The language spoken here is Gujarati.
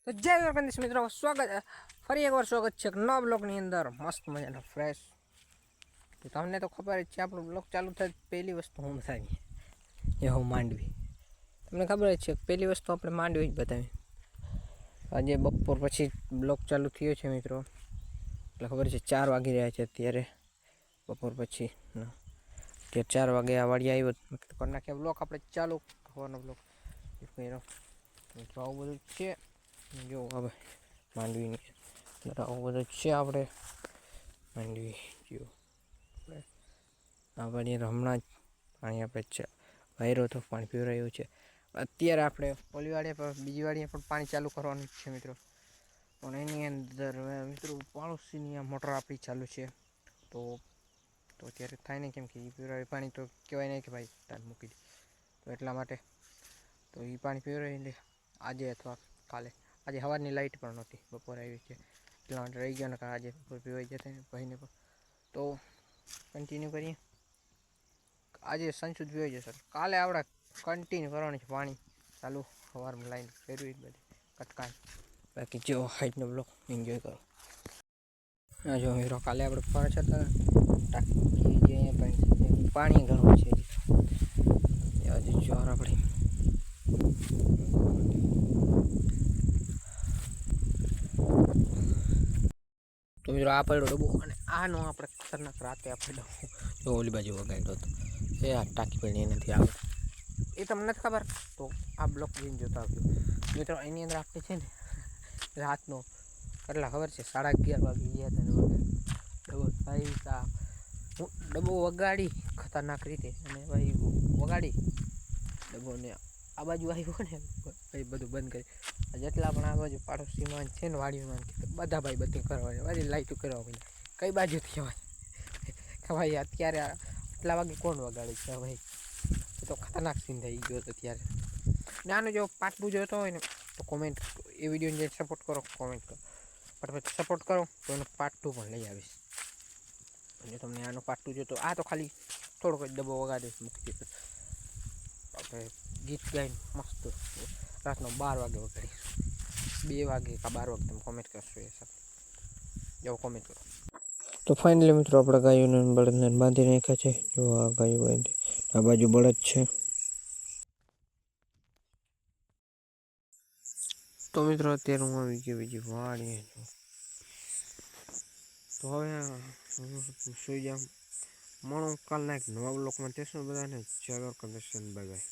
તો જય દ્વારકાધીશ મિત્રો, સ્વાગત ફરી એકવાર સ્વાગત છે નવા બ્લોગની અંદર. મસ્ત મજાનો ફ્રેશ. તો તમને તો ખબર જ છે, આપણો બ્લોગ ચાલુ થાય પહેલી વસ્તુ હું બતાવી એ હું માંડવી. તમને ખબર જ છે પહેલી વસ્તુ આપણે માંડવી જ બતાવી. આજે બપોર પછી બ્લોગ ચાલુ થયો છે મિત્રો, એટલે ખબર છે 4 વાગી રહ્યા છે અત્યારે. બપોર પછી અત્યારે 4 વાગે આ વાડી આવ્યો કરી નાખ્યા બ્લોગ આપણે ચાલુ. ખવાનો બ્લોગ મિત્રો આવું બધું છે. જો હવે માંડવીની આવું બધું છે આપણે માંડવી. જો આ વાડીએ હમણાં જ પાણી આપણે છે વાયરો તો પાણી પીવરાયું છે. અત્યારે આપણે ઓલી વાડીએ પર બીજી વાડીએ પણ પાણી ચાલુ કરવાનું છે મિત્રો. પણ એની અંદર મિત્રો પાડોશીની આ મોટર આપણી ચાલુ છે. તો અત્યારે થાય નહીં, કેમ કે એ પીવરાયું પાણી તો કહેવાય નહીં કે ભાઈ તાર મૂકી દે. તો એટલા માટે તો એ પાણી પીવરાવી લે આજે અથવા કાલે. આજે સવારની લાઇટ પણ નહોતી, બપોરે આવી છે એટલા માટે રહી ગયો ને. આજે બપોર પીવાઈ જતા ભાઈને પણ. તો કન્ટિન્યુ કરીએ. આજે સાંજ સુધી પીવાઈ જશે. કાલે આપણે કન્ટિન્યુ કરવાનું છે પાણી ચાલુ. સવારમાં લાઈન ફેરવી બધી કટકાન. બાકી જો હાઈટનો બ્લોક એન્જોય કરો. હા જો મિત્રો, કાલે આપણે પાછળ ટાંકી જે અહીંયા પાણી ઘણું છે આજે જોર આપણે. તો મિત્રો આ પડ્યો ડબ્બો, અને આનો આપણે ખતરનાક રાતે આપણે જો ઓલી બાજુ વગાડ્યો હતો એ આ ટાંકી પડી એનાથી આવે એ તમને નથી ખબર. તો આ બ્લોક જોઈને જોતા આવજો મિત્રો. એની અંદર આપણે છે ને રાતનો કેટલા ખબર છે 11:30 વાગે ગયા હતા. ડબ્બો ભાઈ હું ડબ્બો વગાડી ખતરનાક રીતે, અને ભાઈ વગાડી ડબ્બોને આ બાજુ આવ્યો ને ભાઈ બધું બંધ કરી. જેટલા પણ આ બાજુ પાડોશીમાં છે ને વાડીઓમાં બધા ભાઈ બધું કરવા બધી લાઈટો કરવા પડે. કઈ બાજુથી કહેવાય કે ભાઈ અત્યારે આટલા વાગે કોણ વગાડે છે ભાઈ. એ તો ખતરનાક સીન થઈ ગયો હતો ત્યારે. ને આનો જો પાર્ટ 2 જોતો હોય ને તો કોમેન્ટ, એ વિડીયોને જે સપોર્ટ કરો કોમેન્ટ કરો. પણ સપોર્ટ કરો તો એનો પાર્ટ 2 પણ લઈ આવીશ. જો તમને આનો પાર્ટ 2 જોતો, આ તો ખાલી થોડોક જ ડબ્બો વગાડીશ મૂકી દીધો. આપણે ગીત ગાઈને મસ્ત રાતનો 12 વાગે વગાડીશું. 2 વાગે કે 12 વાગે તમે કોમેન્ટ કરશો એ સાથે જાઓ કોમેન્ટ કરો. તો ફાઇનલી મિત્રો આપણે ગાયોને બળદને બાંધી નાખ્યા છે. જો આ ગાયો બાંધી, આ બાજુ બળદ છે. તો મિત્રો અત્યારે હું આવી ગયો બીજી વાડીએ. તો હવે સુઈ જાઉં. મળું કાલના એક નવા બ્લોકમાં. ત્યાં સુધી બધાને જય દ્વારકાધીશ, બાય બાય.